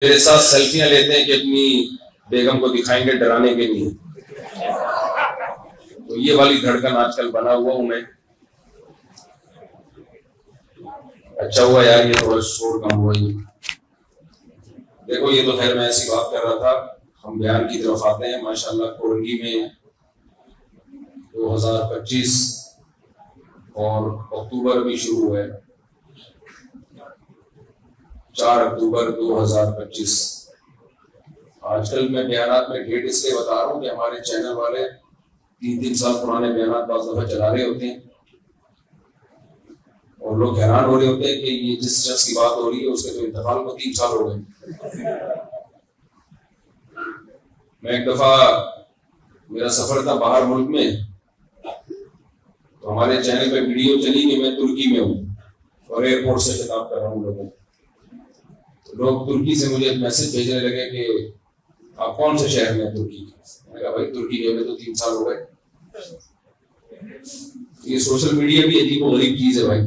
میرے ساتھ سیلفیاں لیتے ہیں کہ اپنی بیگم کو دکھائیں گے ڈرانے کے لیے. تو یہ والی دھڑکن آج کل بنا ہوا ہوں میں. اچھا ہوا یار یہ تھوڑا شور کم ہوا. یہ دیکھو یہ تو خیر میں ایسی بات کر رہا تھا. ہم بیان کی طرف آتے ہیں. ماشاءاللہ کورنگی میں 2025 اور اکتوبر بھی شروع ہوا ہے. 4 اکتوبر 2025. آج کل میں بیانات میں ڈیٹ اس لیے بتا رہا ہوں کہ ہمارے چینل والے 3 سال پرانے بیانات بعض دفعہ چلا رہے ہوتے ہیں اور لوگ حیران ہو رہے ہوتے ہیں کہ یہ جس شخص کی بات ہو رہی ہے اس کے تو انتقال کو 3 سال ہو گئے. میں ایک دفعہ میرا سفر تھا باہر ملک میں، تو ہمارے چینل پہ ویڈیو چلی کہ میں ترکی میں ہوں اور ایئرپورٹ سے خطاب کر رہا ہوں لوگوں. لوگ ترکی سے مجھے میسج بھیجنے لگے کہ آپ کون سے شہر میں ہیں ترکی کے. میں کہا بھائی ترکی گئے تو 3 سال ہو گئے. یہ سوشل میڈیا بھی عجیب و غریب چیز ہے بھائی.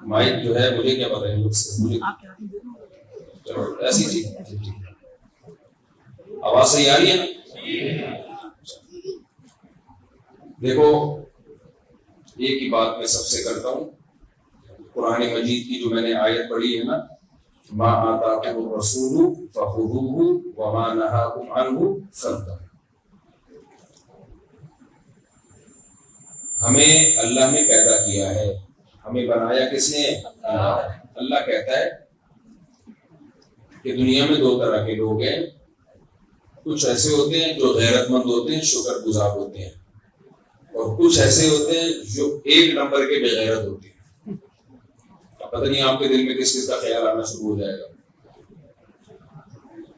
مائک جو ہے مجھے کیا پتا ہے مجھے چلو ایسی چیز. آواز صحیح آ رہی ہے نا؟ دیکھو ایک ہی بات میں سب سے کرتا ہوں. قرآن مجید کی جو میں نے آیت پڑھی ہے نا، ما آتاکم الرسول فخذوہ وما نہاکم عنہ فانتہوا. ہمیں اللہ نے پیدا کیا ہے. ہمیں بنایا کس نے؟ اللہ کہتا ہے کہ دنیا میں 2 طرح کے لوگ ہیں. کچھ ایسے ہوتے ہیں جو غیرت مند ہوتے ہیں، شکر گزار ہوتے ہیں، اور کچھ ایسے ہوتے ہیں جو 1 نمبر کے بے غیرت ہوتے ہیں. پتہ نہیں آپ کے دل میں کس کا خیال آنا شروع ہو جائے گا.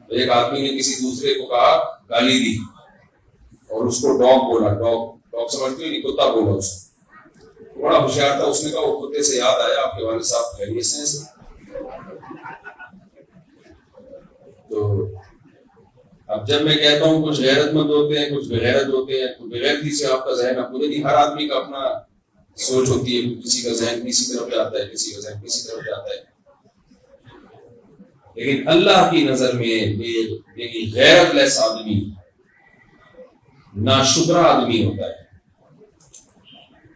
ایک آدمی نے کسی دوسرے کو کہا، گالی دی اور اس کو ڈاگ بولا. ڈاگ سمجھتے ہو؟ نہیں، کتا بولا اس کو. بڑا ہوشیار تھا. اس نے کہا وہ کتے سے یاد آیا آپ کے والد صاحب خیریت سے. تو اب جب میں کہتا ہوں کچھ غیرت مند ہوتے ہیں کچھ بغیرت ہوتے ہیں، تو بغیرتی سے آپ کا ذہن مجھے نہیں، ہر آدمی کا اپنا سوچ ہوتی ہے. کسی کا ذہن کسی طرف جاتا ہے، کسی کا ذہن کسی طرف جاتا ہے. لیکن اللہ کی نظر میں غیرت لیس آدمی ناشکرا آدمی ہوتا ہے.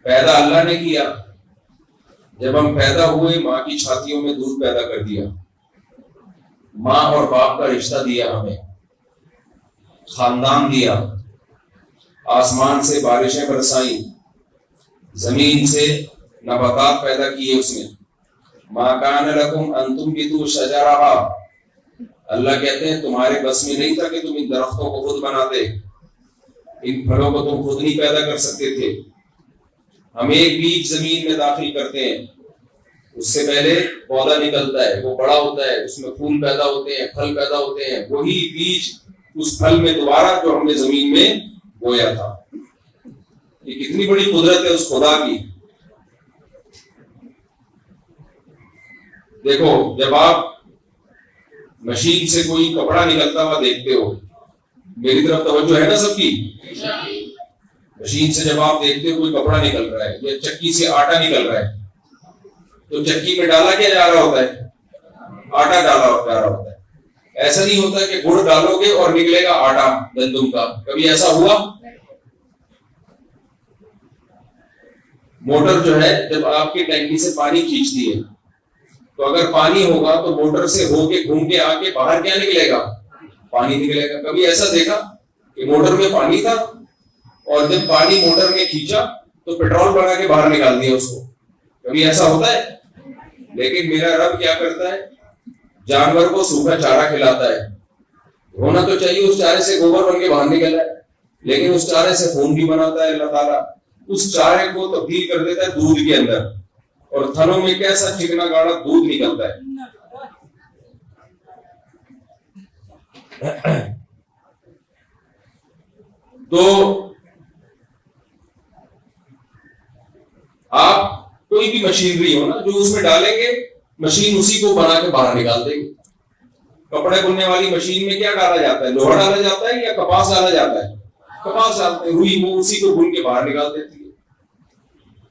پیدا اللہ نے کیا. جب ہم پیدا ہوئے ماں کی چھاتیوں میں دودھ پیدا کر دیا. ماں اور باپ کا رشتہ دیا ہمیں، خاندان دیا. آسمان سے بارشیں برسائیں، زمین سے نباتات پیدا کیے اس نے. ما کان لکم ان تنبتوا شجرہا. اللہ کہتے ہیں تمہارے بس میں نہیں تھا کہ تم ان درختوں کو خود بناتے، ان پھلوں کو تم خود نہیں پیدا کر سکتے تھے. ہم ایک بیج زمین میں داخل کرتے ہیں، اس سے پہلے پودا نکلتا ہے، وہ بڑا ہوتا ہے، اس میں پھول پیدا ہوتے ہیں، پھل پیدا ہوتے ہیں. وہی بیج اس پھل میں دوبارہ جو ہم نے زمین میں بویا تھا. یہ کتنی بڑی قدرت ہے اس خدا کی. دیکھو جب آپ مشین سے کوئی کپڑا نکلتا ہوا دیکھتے ہو، میری طرف توجہ ہے نا سب کی؟ مشین سے جب آپ دیکھتے ہو کوئی کپڑا نکل رہا ہے یا چکی سے آٹا نکل رہا ہے، تو چکی میں ڈالا کیا جا رہا ہوتا ہے؟ آٹا ڈالا جا رہا ہوتا ہے. ایسا نہیں ہوتا کہ گڑ ڈالو گے اور نکلے گا آٹا گندم کا. کبھی ایسا ہوا؟ موٹر جو ہے جب آپ کی ٹینکی سے پانی کھینچتی ہے، تو اگر پانی ہوگا تو موٹر سے ہو کے گھوم کے آ کے باہر کیا نکلے گا؟ پانی نکلے گا. کبھی ایسا دیکھا کہ موٹر میں پانی تھا اور جب پانی موٹر میں کھینچا تو پیٹرول بنا کے باہر نکال دیا اس کو؟ کبھی ایسا ہوتا ہے؟ لیکن میرا رب کیا کرتا ہے؟ جانور کو سوکھا چارہ کھلاتا ہے. ہونا تو چاہیے اس چارے سے گوبر بن کے باہر نکل ہے، لیکن اس چارے سے خون بھی بناتا ہے اللہ تعالیٰ. اس چارے کو تبدیل کر دیتا ہے دودھ کے اندر، اور تھنوں میں کیسا چکنا گاڑا دودھ نکلتا ہے. تو آپ کوئی بھی مشینری ہو نا جو اس میں ڈالیں گے، مشین اسی کو بنا کے باہر نکال دے گی. کپڑے بننے والی مشین میں کیا ڈالا جاتا ہے؟ لوہا ڈالا جاتا ہے یا کپاس ڈالا جاتا ہے؟ کپاس ڈالتے ہیں. روئی وہ اسی کو بن کے باہر نکال دیتی ہے.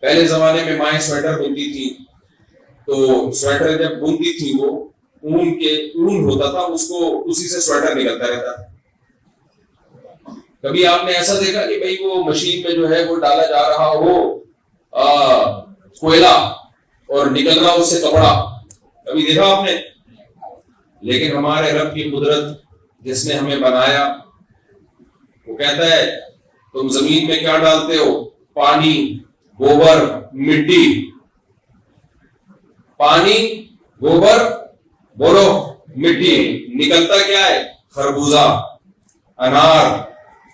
پہلے زمانے میں مائیں سویٹر بنتی تھی، تو سویٹر جب بنتی تھی وہ اون ہوتا تھا، اس کو اسی سے سویٹر نکلتا رہتا تھا. کبھی آپ نے ایسا دیکھا کہ بھئی وہ مشین میں جو ہے وہ ڈالا جا رہا ہو کوئلہ اور نکل رہا اس سے کپڑا؟ کبھی دیکھا آپ نے؟ لیکن ہمارے رب کی قدرت جس نے ہمیں بنایا وہ کہتا ہے تم زمین میں کیا ڈالتے ہو؟ پانی، گوبر، مٹی. پانی، گوبر، بولو مٹی. نکلتا کیا ہے؟ خربوزہ، انار،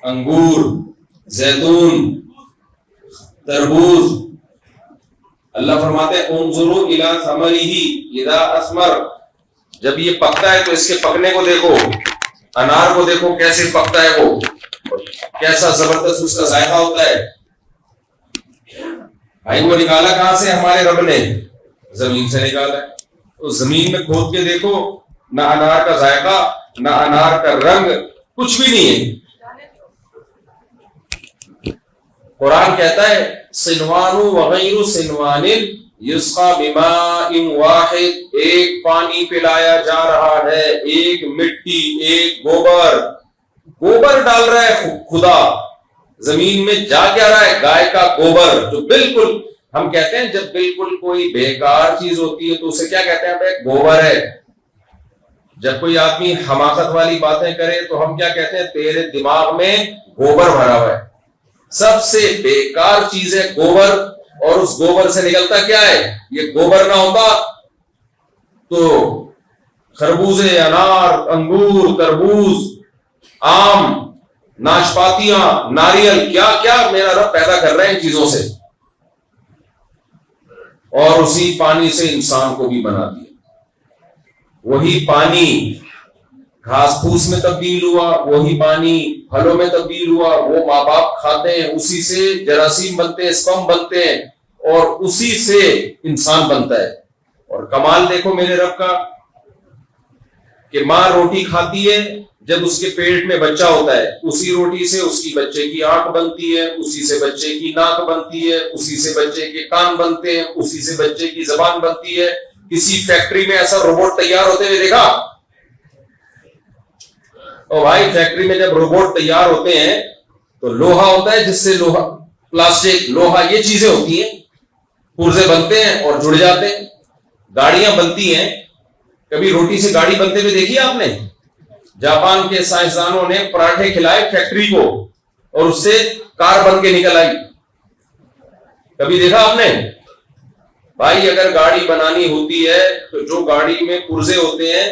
انگور، زیتون، تربوز. اللہ فرماتے ہیں انظروا الی ثمرہ اذا اثمر. جب یہ پکتا ہے تو اس کے پکنے کو دیکھو. انار کو دیکھو کیسے پکتا ہے، وہ کیسا زبردست اس کا ذائقہ ہوتا ہے. بھائی وہ نکالا کہاں سے؟ ہمارے رب نے زمین سے نکالا ہے. تو زمین میں کھود کے دیکھو، نہ انار کا ذائقہ، نہ انار کا رنگ، کچھ بھی نہیں ہے. قرآن کہتا ہے صنوان وغیر صنوان یسقى بماء واحد. ایک پانی پلایا جا رہا ہے، ایک مٹی، ایک گوبر. گوبر ڈال رہا ہے خدا زمین میں. جا کیا رہا ہے؟ گائے کا گوبر. جو بالکل ہم کہتے ہیں جب بالکل کوئی بیکار چیز ہوتی ہے تو اسے کیا کہتے ہیں؟ بھائی گوبر ہے. جب کوئی آدمی حماقت والی باتیں کرے تو ہم کیا کہتے ہیں؟ تیرے دماغ میں گوبر بھرا ہوا ہے. سب سے بیکار چیز ہے گوبر. اور اس گوبر سے نکلتا کیا ہے؟ یہ گوبر نہ ہوتا تو خربوزے، انار، انگور، تربوز، آم، ناشپاتیاں، ناریل، کیا کیا میرا رب پیدا کر رہے ہیں ان چیزوں سے. اور اسی پانی سے انسان کو بھی بنا دیا. وہی پانی گھاس پھوس میں تبدیل ہوا، وہی پانی پھلوں میں تبدیل ہوا. وہ ماں باپ کھاتے ہیں، اسی سے جراثیم بنتے ہیں، اسپرم بنتے ہیں، اور اسی سے انسان بنتا ہے. اور کمال دیکھو میرے رب کا کہ ماں روٹی کھاتی ہے جب اس کے پیٹ میں بچہ ہوتا ہے. اسی روٹی سے اس کی بچے کی آنکھ بنتی ہے، اسی سے بچے کی ناک بنتی ہے، اسی سے بچے کے کان بنتے ہیں، اسی سے بچے کی زبان بنتی ہے. کسی فیکٹری میں ایسا روبوٹ تیار ہوتے ہوئے دیکھا؟ اور بھائی فیکٹری میں جب روبوٹ تیار ہوتے ہیں تو لوہا ہوتا ہے، جس سے لوہا، پلاسٹک، لوہا، یہ چیزیں ہوتی ہیں، پرزے بنتے ہیں اور جڑ جاتے ہیں. گاڑیاں بنتی ہیں. کبھی روٹی سے گاڑی بنتے ہوئے دیکھی آپ نے؟ جاپان کے سائنسدانوں نے پراٹھے کھلائے فیکٹری کو اور اس سے کار بن کے نکل آئی. کبھی دیکھا آپ نے؟ بھائی اگر گاڑی بنانی ہوتی ہے تو جو گاڑی میں پرزے ہوتے ہیں،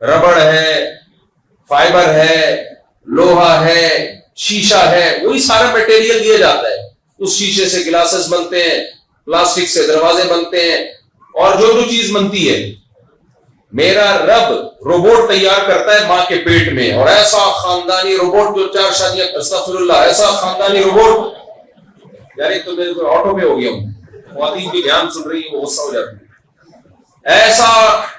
ربڑ ہے، فائبر ہے، لوہا ہے، شیشہ ہے، وہی سارا میٹیریل دیا جاتا ہے. اس شیشے سے گلاسز بنتے ہیں، پلاسٹک سے دروازے بنتے ہیں، اور جو جو چیز بنتی ہے. میرا رب روبوٹ تیار کرتا ہے ماں کے پیٹ میں، اور ایسا خاندانی روبوٹ جو 4 شادیاں، استغفر اللہ، ایسا خاندانی روبوٹ. یار ایک تو میرے کو آٹو پہ ہو گیا ہوں، خواتین بھی دھیان سن رہی ہیں، وہ غصہ ہو جاتی ہے. ایسا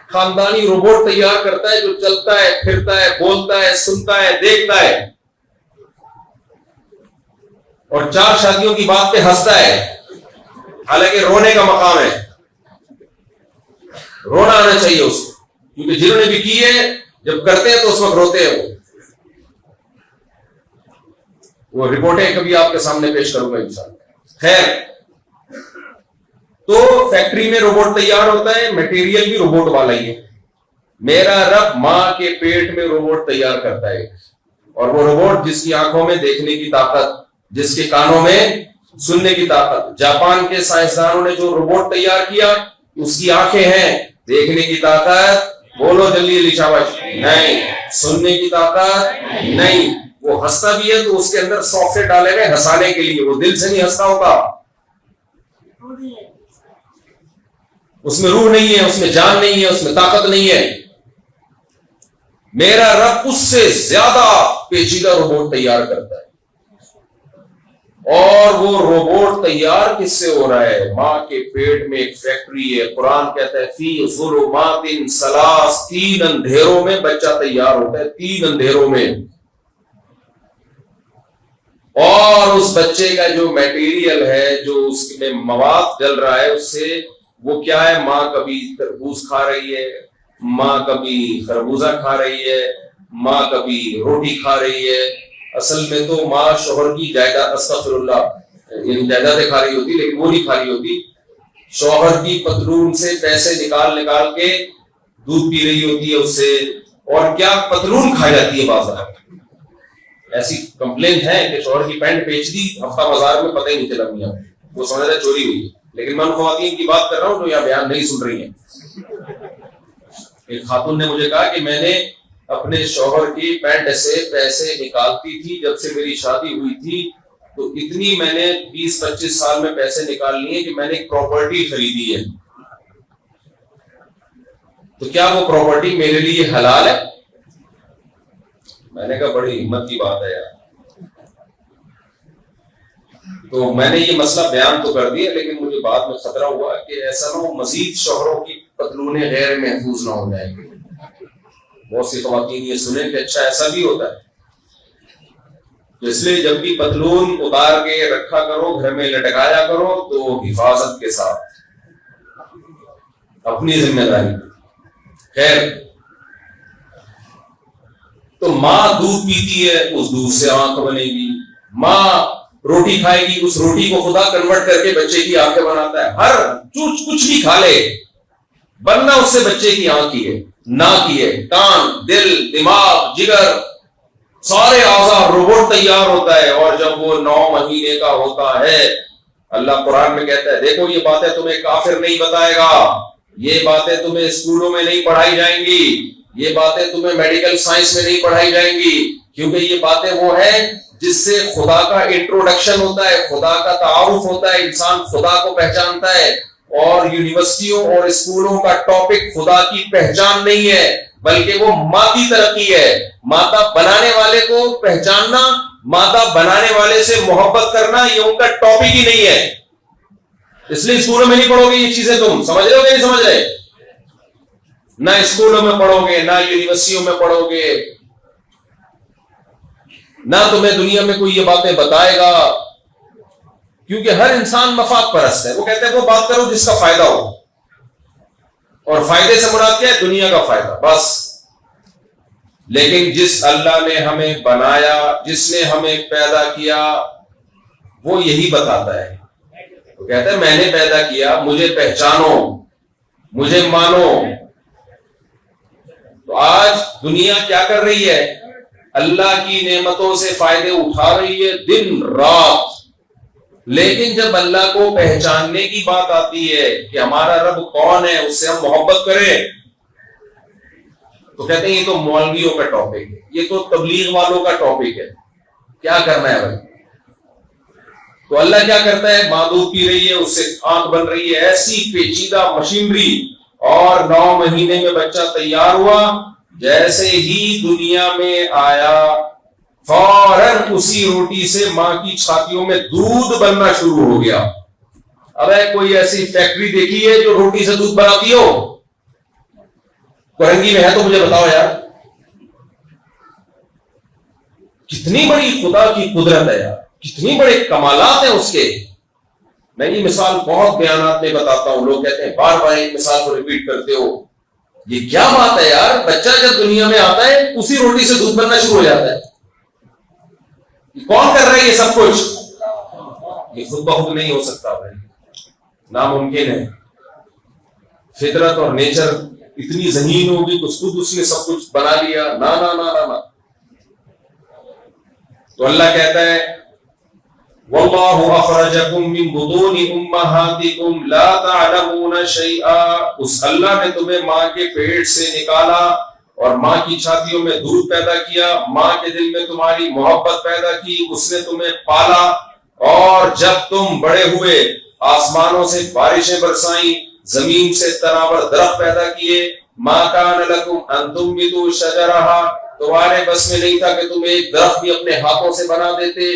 خاندانی روبوٹ تیار کرتا ہے جو چلتا ہے، پھرتا ہے، بولتا ہے، سنتا ہے، دیکھتا ہے، اور 4 شادیوں کی بات پہ ہنستا ہے. حالانکہ رونے کا مقام ہے، رونا آنا چاہیے اس کو، کیونکہ جنہوں نے بھی کی ہے جب کرتے ہیں تو اس وقت روتے ہیں. وہ رپورٹیں کبھی آپ کے سامنے پیش کروں گا انشاءاللہ. خیر، تو فیکٹری میں روبوٹ تیار ہوتا ہے، میٹیریل بھی روبوٹ والا ہی ہے. میرا رب ماں کے پیٹ میں روبوٹ تیار کرتا ہے، اور وہ روبوٹ جس کی آنکھوں میں دیکھنے کی طاقت، جس کے کانوں میں سننے کی طاقت. جاپان کے سائنسدانوں نے جو روبوٹ تیار کیا، اس کی آنکھیں ہیں، دیکھنے کی طاقت، بولو جلدی علی شاباش، نہیں. سننے کی طاقت نہیں. وہ ہنستا بھی ہے تو اس کے اندر سافٹ ویئر ڈالے گئے ہنسانے کے لیے، وہ دل سے نہیں ہنستا ہوگا. اس میں روح نہیں ہے، اس میں جان نہیں ہے، اس میں طاقت نہیں ہے. میرا رب اس سے زیادہ پیچیدہ روبوٹ تیار کرتا ہے. اور وہ روبوٹ تیار کس سے ہو رہا ہے؟ ماں کے پیٹ میں ایک فیکٹری ہے. قرآن کہتا ہے فی ظلمات ثلاث، 3 اندھیروں میں بچہ تیار ہوتا ہے، 3 اندھیروں میں. اور اس بچے کا جو میٹیریل ہے، جو اس میں مواد ڈل رہا ہے، اس سے وہ کیا ہے؟ ماں کبھی تربوز کھا رہی ہے، ماں کبھی خربوزہ کھا رہی ہے، ماں کبھی روٹی کھا رہی ہے. اصل میں تو ماں شوہر کی جائیداد، استغفر اللہ، یعنی جائیدادیں کھا رہی ہوتی، لیکن وہ نہیں کھا رہی ہوتی. شوہر کی پتلون سے پیسے نکال نکال کے دودھ پی رہی ہوتی ہے اس سے، اور کیا پتلون کھا جاتی ہے بازار. ایسی کمپلینٹ ہے کہ شوہر کی پینٹ بیچ دی ہفتہ بازار میں، پتہ ہی نہیں چلا میاں، وہ سمجھ رہا چوری ہوئی ہے. لیکن میں ان خواتین کی بات کر رہا ہوں جو یہاں بیان نہیں سن رہی ہیں. ایک خاتون نے مجھے کہا کہ میں نے اپنے شوہر کی پینٹ سے پیسے نکالتی تھی جب سے میری شادی ہوئی تھی، تو اتنی میں نے 20-25 سال میں پیسے نکال لیے کہ میں نے ایک پراپرٹی خریدی ہے. تو کیا وہ پراپرٹی میرے لیے حلال ہے؟ میں نے کہا بڑی ہمت کی بات ہے یار. تو میں نے یہ مسئلہ بیان تو کر دیا، لیکن مجھے بعد میں خطرہ ہوا کہ ایسا نہ ہو مزید شوہروں کی پتلونیں غیر محفوظ نہ ہو جائیں گی. بہت سی خواتین یہ سنیں کہ اچھا ایسا بھی ہوتا ہے. تو اس لیے جب بھی پتلون اتار کے رکھا کرو، گھر میں لٹکایا کرو تو حفاظت کے ساتھ، اپنی ذمہ داری. خیر، تو ماں دودھ پیتی ہے، اس دودھ سے آنکھ بنے گی. ماں روٹی کھائے گی، اس روٹی کو خدا کنورٹ کر کے بچے کی آنکھیں بناتا ہے. ہر کچھ بھی کھا لے، بننا اس سے بچے کی آنکھ ہی ہے، ناک ہی ہے، کان، دل، دماغ، جگر، سارے اعضاء روبوٹ تیار ہوتا ہے. اور جب وہ 9 مہینے کا ہوتا ہے، اللہ قرآن میں کہتا ہے دیکھو یہ باتیں تمہیں کافر نہیں بتائے گا، یہ باتیں تمہیں اسکولوں میں نہیں پڑھائی جائیں گی، یہ باتیں تمہیں میڈیکل سائنس میں نہیں پڑھائی جائیں گی، کیونکہ یہ باتیں وہ ہیں جس سے خدا کا انٹروڈکشن ہوتا ہے، خدا کا تعارف ہوتا ہے، انسان خدا کو پہچانتا ہے. اور یونیورسٹیوں اور اسکولوں کا ٹاپک خدا کی پہچان نہیں ہے، بلکہ وہ مادی ترقی ہے. مادہ بنانے والے کو پہچاننا، مادہ بنانے والے سے محبت کرنا، یہ ان کا ٹاپک ہی نہیں ہے. اس لیے اسکولوں میں نہیں پڑھو گے یہ چیزیں. تم سمجھ رہے ہو کہ نہیں سمجھ رہے؟ نہ اسکولوں میں پڑھو گے، نہ یونیورسٹیوں میں پڑھو گے، نہ تمہیں دنیا میں کوئی یہ باتیں بتائے گا، کیونکہ ہر انسان مفاد پرست ہے. وہ کہتے ہیں وہ بات کرو جس کا فائدہ ہو، اور فائدے سے مراد کیا ہے؟ دنیا کا فائدہ بس. لیکن جس اللہ نے ہمیں بنایا، جس نے ہمیں پیدا کیا، وہ یہی بتاتا ہے. وہ کہتا ہے میں نے پیدا کیا، مجھے پہچانو، مجھے مانو. تو آج دنیا کیا کر رہی ہے؟ اللہ کی نعمتوں سے فائدے اٹھا رہی ہے دن رات. لیکن جب اللہ کو پہچاننے کی بات آتی ہے کہ ہمارا رب کون ہے، اس سے ہم محبت کریں، تو کہتے ہیں یہ تو مولویوں کا ٹاپک ہے، یہ تو تبلیغ والوں کا ٹاپک ہے، کیا کرنا ہے بھائی؟ تو اللہ کیا کرتا ہے؟ ماں دودھ پی رہی ہے، اس سے آنکھ بن رہی ہے، ایسی پیچیدہ مشینری، اور 9 مہینے میں بچہ تیار ہوا. جیسے ہی دنیا میں آیا، فوراً اسی روٹی سے ماں کی چھاتیوں میں دودھ بننا شروع ہو گیا. اب کوئی ایسی فیکٹری دیکھی ہے جو روٹی سے دودھ بناتی ہو؟ کرنگی میں ہے تو مجھے بتاؤ یار. کتنی بڑی خدا کی قدرت ہے یار، کتنی بڑے کمالات ہیں اس کے. میں یہ مثال بہت بیانات میں بتاتا ہوں، لوگ کہتے ہیں بار بار ایک مثال کو ریپیٹ کرتے ہو. یہ کیا بات ہے یار؟ بچہ جب دنیا میں آتا ہے اسی روٹی سے دودھ بننا شروع ہو جاتا ہے. کون کر رہا ہے یہ سب کچھ؟ یہ خود بخود نہیں ہو سکتا بھائی، ناممکن ہے. فطرت اور نیچر اتنی ذہین ہوگی کہ خود اس نے سب کچھ بنا لیا؟ نا نا نا نا نا. تو اللہ کہتا ہے واللہ اخرجکم من بطون امہاتکم لا تعلمون شیئا. اس اللہ نے تمہیں ماں کے پیٹ سے نکالا اور ماں کی چھاتیوں میں دودھ پیدا کیا، ماں کے دل میں تمہاری محبت پیدا کی، اس نے تمہیں پالا، اور جب تم بڑے ہوئے آسمانوں سے بارشیں برسائیں، زمین سے تناور درخت پیدا کیے. ما کان لکم ان تنبتوا شجرہا، تمہارے بس میں نہیں تھا کہ تم ایک درخت بھی اپنے ہاتھوں سے بنا دیتے.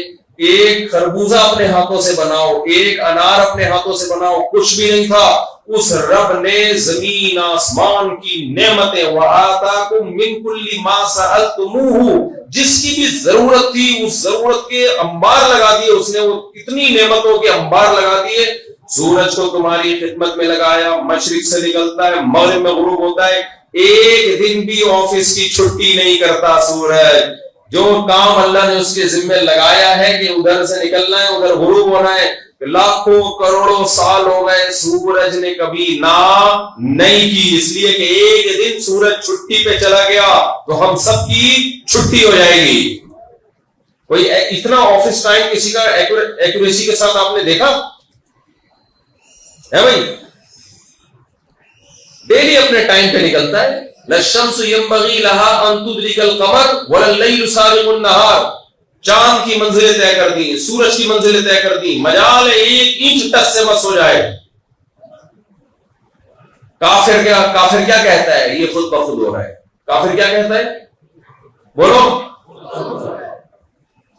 ایک خربوزہ اپنے ہاتھوں سے بناؤ، ایک انار اپنے ہاتھوں سے بناؤ، کچھ بھی نہیں تھا. اس رب نے زمین آسمان کی نعمتیں وَآتَاكُم مِّن كُلِّ مَا سَأَلْتُمُوهُ، جس کی بھی ضرورت تھی اس ضرورت کے انبار لگا دیے. اس نے وہ اتنی نعمتوں کے انبار لگا دیے. سورج کو تمہاری خدمت میں لگایا، مشرق سے نکلتا ہے، مغرب میں غروب ہوتا ہے. ایک دن بھی آفس کی چھٹی نہیں کرتا سورج. جو کام اللہ نے اس کے ذمہ لگایا ہے کہ ادھر سے نکلنا ہے ادھر غروب ہونا ہے, لاکھوں کروڑوں سال ہو گئے سورج نے کبھی نہ نہیں کی, اس لیے کہ ایک دن سورج چھٹی پہ چلا گیا تو ہم سب کی چھٹی ہو جائے گی. کوئی اتنا آفس ٹائم کسی کا ایکوریسی کے ساتھ آپ نے دیکھا ہے بھائی؟ ڈیلی اپنے ٹائم پہ نکلتا ہے. للشمس ينبغي لها ان تدرك القمر ولا الليل سابق النهار. چاند کی منزلیں طے کر دی, سورج کی منزلیں طے کر دی, مجال ایک انچ تک سے مس ہو جائے. کافر کیا کہتا ہے؟ یہ خود بخود ہو رہا ہے. کافر کیا کہتا ہے؟ بولو.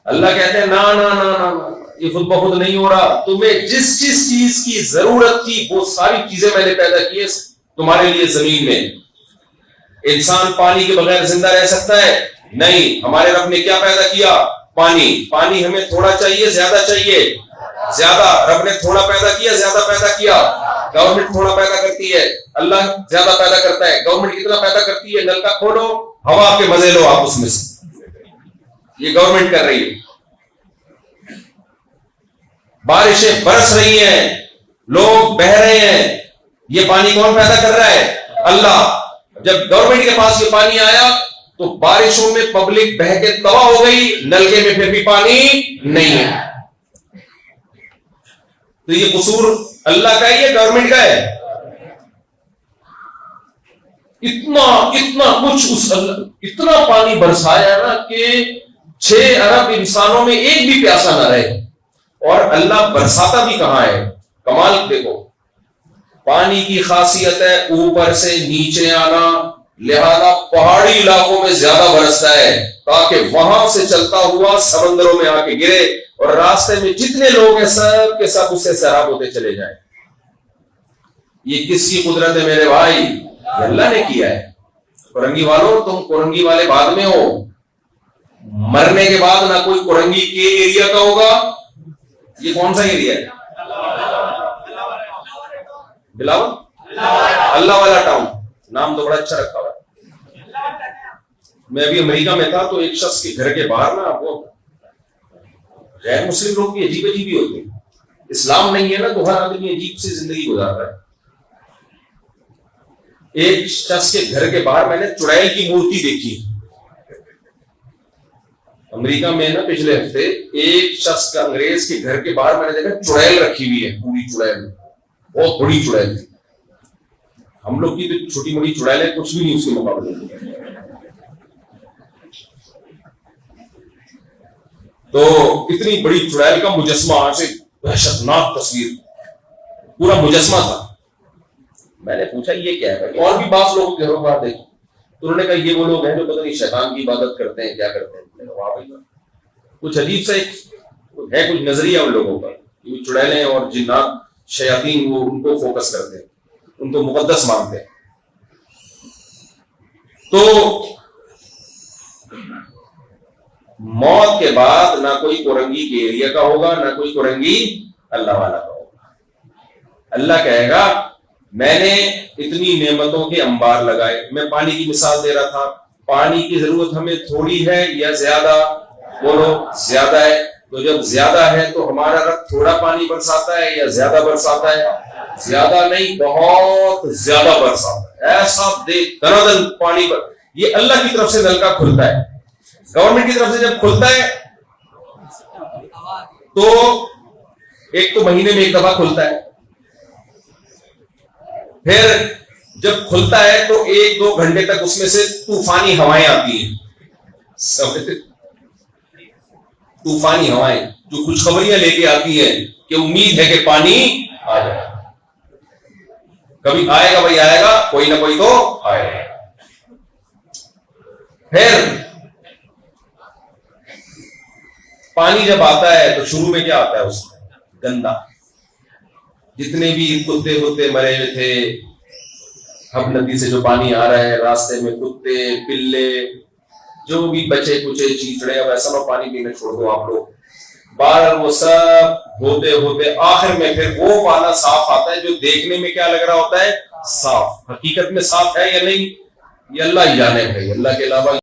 اللہ کہتے ہیں نا نا نا نا یہ خود بخود نہیں ہو رہا. تمہیں جس چیز کی ضرورت تھی وہ ساری چیزیں میں نے پیدا کی تمہارے لیے زمین میں. انسان پانی کے بغیر زندہ رہ سکتا ہے؟ نہیں. ہمارے رب نے کیا پیدا کیا؟ پانی ہمیں تھوڑا چاہیے زیادہ چاہیے؟ زیادہ. رب نے تھوڑا پیدا کیا زیادہ پیدا کیا؟ گورنمنٹ تھوڑا پیدا کرتی ہے, اللہ زیادہ پیدا کرتا ہے. گورنمنٹ کتنا پیدا کرتی ہے؟ نل کا کھولو ہوا کے مزے لو آپ اس میں سے, یہ گورنمنٹ کر رہی ہے. بارشیں برس رہی ہیں, لوگ بہ رہے ہیں, یہ پانی کون پیدا کر رہا ہے؟ اللہ. جب گورنمنٹ کے پاس یہ پانی آیا تو بارشوں میں پبلک بہ کے تباہ ہو گئی, نلکے میں پھر بھی پانی نہیں ہے. تو یہ قصور اللہ کا ہی ہے گورنمنٹ کا ہے؟ اتنا کچھ اتنا پانی برسایا نا کہ 6 ارب انسانوں میں ایک بھی پیاسا نہ رہے. اور اللہ برساتا بھی کہاں ہے؟ کمال دیکھو. پانی کی خاصیت ہے اوپر سے نیچے آنا, لہذا پہاڑی علاقوں میں زیادہ برستا ہے تاکہ وہاں سے چلتا ہوا سمندروں میں آ کے گرے اور راستے میں جتنے لوگ ہیں سب کے سب اس سے سیراب ہوتے چلے جائیں. یہ کس کی قدرت ہے میرے بھائی؟ یہ اللہ نے کیا ہے. کورنگی والوں, تم کورنگی والے بعد میں ہو, مرنے کے بعد نہ کوئی کورنگی کے ایریا کا ہوگا. یہ کون سا ایریا ہے؟ بلاول اللہ والا ٹاؤن, نام تو بڑا اچھا رکھا ہوا ہے. میں ابھی امریکہ میں تھا تو ایک شخص کے گھر کے باہر نا وہ غیر مسلم لوگ بھی عجیب ہی ہوتے ہیں. اسلام نہیں ہے نا تو ہر آدمی عجیب سی زندگی گزارتا ہے. ایک شخص کے گھر کے باہر میں نے چڑیل کی مورتی دیکھی امریکہ میں نا پچھلے ہفتے. ایک شخص کا انگریز کے گھر کے باہر میں نے دیکھا چڑیل رکھی ہوئی ہے, پوری چڑیل, بہت بڑی چڑیل تھی. ہم لوگ کی تو چھوٹی موٹی چڑیل ہے, کچھ بھی نہیں اس کے مقابلے میں. تو اتنی بڑی چڑیل کا مجسمہ, سے وحشتناک تصویر, پورا مجسمہ تھا. میں نے پوچھا یہ کیا ہے؟ اور بھی بعض لوگوں کے گھروں باہر دیکھا تو انہوں نے کہا یہ وہ لوگ ہیں جو پتہ نہیں شیطان کی عبادت کرتے ہیں کیا کرتے ہیں. میں نے کہا واہ بھائی, کچھ عجیب سا ہے, کچھ نظریہ ان لوگوں کا. یہ چڑیلیں اور جنات شیاطین وہ ان کو فوکس کرتے ہیں, ان کو مقدس مانتے ہیں. تو موت کے بعد نہ کوئی کورنگی کے ایریا کا ہوگا نہ کوئی کورنگی اللہ والا کا ہوگا. اللہ کہے گا میں نے اتنی نعمتوں کے انبار لگائے. میں پانی کی مثال دے رہا تھا. پانی کی ضرورت ہمیں تھوڑی ہے یا زیادہ؟ بولو زیادہ ہے. تو جب زیادہ ہے تو ہمارا رب تھوڑا پانی برساتا ہے یا زیادہ برساتا ہے؟ زیادہ نہیں, بہت زیادہ برساتا ہے. ایسا دیکھ دن پانی پر. یہ اللہ کی طرف سے نلکا کھلتا ہے. گورنمنٹ کی طرف سے جب کھلتا ہے تو ایک تو مہینے میں ایک دفعہ کھلتا ہے. پھر جب کھلتا ہے تو 1-2 گھنٹے تک اس میں سے طوفانی ہوائیں آتی ہیں. طوفانی ہوائیں جو خوشخبریاں لے کے آتی ہیں کہ امید ہے کہ پانی آ جائے. کبھی آئے گا بھائی, آئے گا, کوئی نہ کوئی تو آئے گا. پھر پانی جب آتا ہے تو شروع میں کیا آتا ہے اس میں؟ گندا. جتنے بھی کتے ہوتے مرے ہوئے تھے, ہم ندی سے جو پانی آ رہا ہے راستے میں کتے پلے جو بھی بچے کچے چیچڑے, اب ایسا نہ پانی پینے چھوڑ دو آپ لوگ. بار وہ سب ہوتے ہوتے آخر میں پھر وہ پانا صاف آتا ہے جو دیکھنے میں کیا لگ رہا ہوتا ہے؟ صاف. حقیقت میں صاف ہے یا نہیں؟ یہ اللہ ہی جانے بھائی، اللہ کے علاوہ